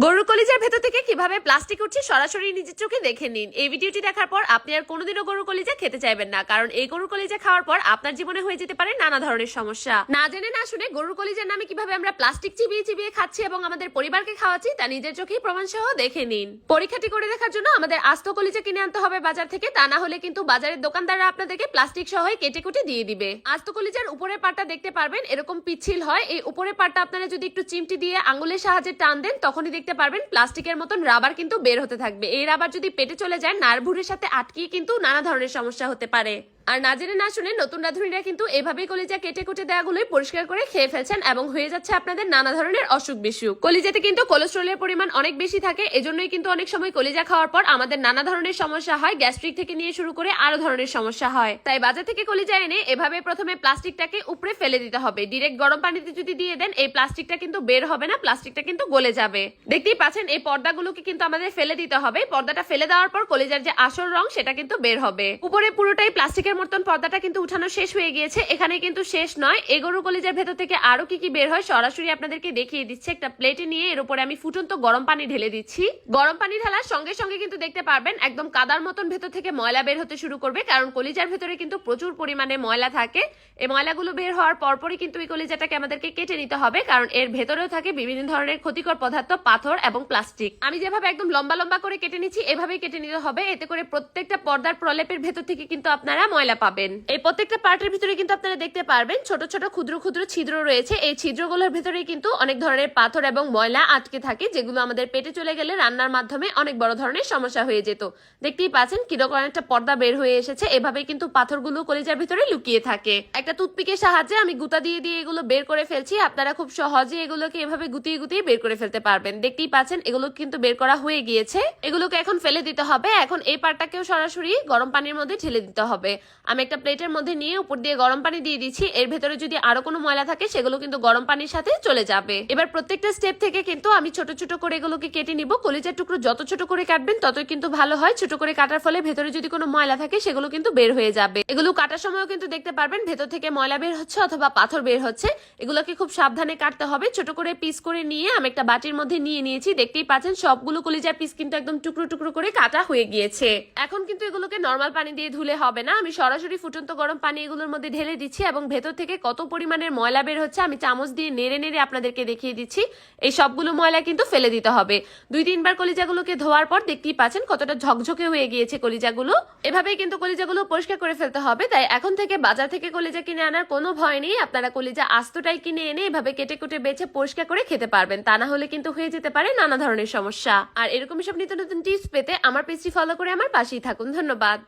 গরুর কলিজার ভেতর থেকে কিভাবে প্লাস্টিক উঠছে সরাসরি নিজের চোখে দেখে নিন। এই ভিডিওটি দেখার পর আপনি আর কোনোদিনও গরুর কলিজা খেতে চাইবেন না, কারণ এই গরুর কলিজা খাওয়ার পর আপনার জীবনে হয়ে যেতে পারে নানা ধরনের সমস্যা। না জেনে না শুনে গরুর কলিজার নামে কিভাবে আমরা প্লাস্টিক চিবিয়ে চিবিয়ে খাচ্ছি এবং আমাদের পরিবারকে খাওয়াচ্ছি তা নিজের চোখেই প্রমাণ সহ দেখে নিন। পরীক্ষাটি করে দেখার জন্য আমাদের আস্ত কলিজা কিনে আনতে হবে বাজার থেকে, তা না হলে কিন্তু বাজারের দোকানদাররা আপনাদেরকে প্লাস্টিক সহ কেটে কুটে দিয়ে দিবে। আস্ত কলিজার উপরের পাটটা দেখতে পারবেন এরকম পিচ্ছিল হয়। এই উপরের পাটটা আপনারা যদি একটু চিমটি দিয়ে আঙ্গুলের সাহায্যে টান দেন তখনই দেখতে পারবেন প্লাস্টিকের মতন রাবার কিন্তু বের হতে থাকবে। এই রাবার যদি পেটে চলে যায় নার্ভুরের সাথে আটকিয়ে কিন্তু নানা ধরনের সমস্যা হতে পারে। আর না জেনে না শুনে নতুন রাঁধুনিরা কিন্তু এভাবেই কলিজা কেটে কুটে দেওয়াগুলোই পরিষ্কার করে খেয়ে ফেলছেন এবং হয়ে যাচ্ছে আপনাদের নানা ধরনের অসুখ বিসুখ। কলিজাতে কিন্তু কোলেস্টেরলের পরিমাণ অনেক বেশি থাকে, এজন্যই কিন্তু অনেক সময় কলিজা খাওয়ার পর আমাদের নানা ধরনের সমস্যা হয়, গ্যাস্ট্রিক থেকে নিয়ে শুরু করে আরো ধরনের সমস্যা হয়। তাই বাজার থেকে কলিজা এনে এভাবে প্রথমে প্লাস্টিকটাকে উপরে ফেলে দিতে হবে। ডিরেক্ট গরম পানিতে যদি দিয়ে দেন এই প্লাস্টিকটা কিন্তু বের হবে না, প্লাস্টিকটা কিন্তু গলে যাবে। দেখতেই পাচ্ছেন এই পর্দাগুলোকে কিন্তু আমাদের ফেলে দিতে হবে। পর্দাটা ফেলে দেওয়ার পর কলিজার যে আসল রং সেটা কিন্তু বের হবে। উপরে পুরোটাই প্লাস্টিকের মতন পর্দাটা কিন্তু উঠানো শেষ হয়ে গিয়েছে। এখানে কিন্তু শেষ নয়, এই গরুর কলিজার ভেতর থেকে আরো কি কি বের হয় সরাসরি আপনাদেরকে দেখিয়ে দিচ্ছে। একটা প্লেটে নিয়ে এর উপরে আমি ফুটন্ত গরম পানি ঢেলে দিচ্ছি। গরম পানি ঢালার সঙ্গে সঙ্গে কিন্তু দেখতে পারবেন একদম কাদার মতন ভেতর থেকে ময়লা বের হতে শুরু করবে, কারণ কলিজার ভেতরে কিন্তু প্রচুর পরিমাণে ময়লা থাকে। এই ময়লাগুলো বের হওয়ার পরপরই কিন্তু এই কলিজাটাকে আমাদেরকে কেটে নিতে হবে, কারণ এর ভেতরেও থাকে বিভিন্ন ধরনের ক্ষতিকর পদার্থ, পাথর এবং প্লাস্টিক। আমি যেভাবে একদম লম্বা লম্বা করে কেটে নিচ্ছি এভাবেই কেটে নিতে হবে, এতে করে প্রত্যেকটা পর্দার প্রলেপের ভেতর থেকে কিন্তু আপনারা ময়লা পাবেন। এই প্রত্যেকটা পার্টের ভিতরে কিন্তু আপনারা দেখতে পারবেন ছোট ছোট ক্ষুদ্র ক্ষুদ্র ছিদ্র রয়েছে। এই ছিদ্রগুলোর ভেতরে কিন্তু অনেক ধরনের পাথর এবং ময়লা আটকে থাকে, যেগুলো আমাদের পেটে চলে গেলে রান্নার মাধ্যমে অনেক বড় ধরনের সমস্যা হয়ে যেত। দেখতেই পাচ্ছেন কিরকম একটা পর্দা বের হয়ে এসেছে। এভাবে কিন্তু পাথরগুলো কলিজার ভিতরে লুকিয়ে থাকে। একটা টুথপিকের সাহায্যে আমি গুতা দিয়ে দিয়ে এগুলো বের করে ফেলছি। আপনারা খুব সহজে এগুলোকে এভাবে গুতিয়ে গুতিয়ে বের করে ফেলতে পারবেন। দেখতেই পাচ্ছেন এগুলো কিন্তু বের করা হয়ে গিয়েছে। এগুলোকে এখন ফেলে দিতে হবে। এখন এই পার্টটাকেও সরাসরি গরম পানির মধ্যে ঢেলে দিতে হবে। আমি একটা প্লেটের মধ্যে নিয়ে উপর দিয়ে গরম পানি দিয়ে দিচ্ছি। এর ভেতরে যদি আরো কোনো ময়লা থাকে সেগুলো কিন্তু গরম পানির সাথে চলে যাবে। এবার প্রত্যেকটা স্টেপ থেকে কিন্তু আমি ছোট ছোট করে এগুলোকে কেটে নিব। কলিজার টুকরো যত ছোট করে কাটবেন ততই কিন্তু ভালো হয়। ছোট করে কাটার ফলে ভেতরে যদি কোনো ময়লা থাকে সেগুলো কিন্তু বের হয়ে যাবে। এগুলো কাটার সময়ও কিন্তু দেখতে পারবেন ভেতর থেকে ময়লা বের হচ্ছে অথবা পাথর বের হচ্ছে। এগুলোকে খুব সাবধানে কাটতে হবে। ছোট করে পিস করে নিয়ে আমি একটা বাটির মধ্যে নিয়ে নিয়েছি। দেখতেই পাচ্ছেন সবগুলো কলিজার পিস কিন্তু একদম টুকরো টুকরো করে কাটা হয়ে গিয়েছে। এখন কিন্তু এগুলোকে নরমাল পানি দিয়ে ধুলে হবে না, আমি সরাসরি ফুটন্ত গরম পানি এগুলোর মধ্যে ঢেলে দিচ্ছি এবং ভেতর থেকে কত পরিমাণের ময়লা বের হচ্ছে আমি চামচ দিয়ে নেড়ে নেড়ে আপনাদেরকে দেখিয়ে দিচ্ছি। এই সবগুলো ময়লা কিন্তু ফেলে দিতে হবে। 2-3 বার কলিজাগুলোকে ধোয়ার পর দেখতেই পাচ্ছেন কতটা ঝকঝকে হয়ে গিয়েছে কলিজাগুলো। এভাবেই কিন্তু কলিজাগুলো পরিষ্কার করে ফেলতে হবে। তাই এখন থেকে বাজার থেকে কলিজা কিনে আনার কোনো ভয় নেই। আপনারা কলিজা আস্তটাই কিনে এনে এভাবে কেটে কুটে বেছে পরিষ্কার করে খেতে পারবেন, তা না হলে কিন্তু হয়ে যেতে পারে নানা ধরনের সমস্যা। আর এরকম সব নিত্য নতুন টিপস পেতে আমার পেজটি ফলো করে আমার পাশেই থাকুন। ধন্যবাদ।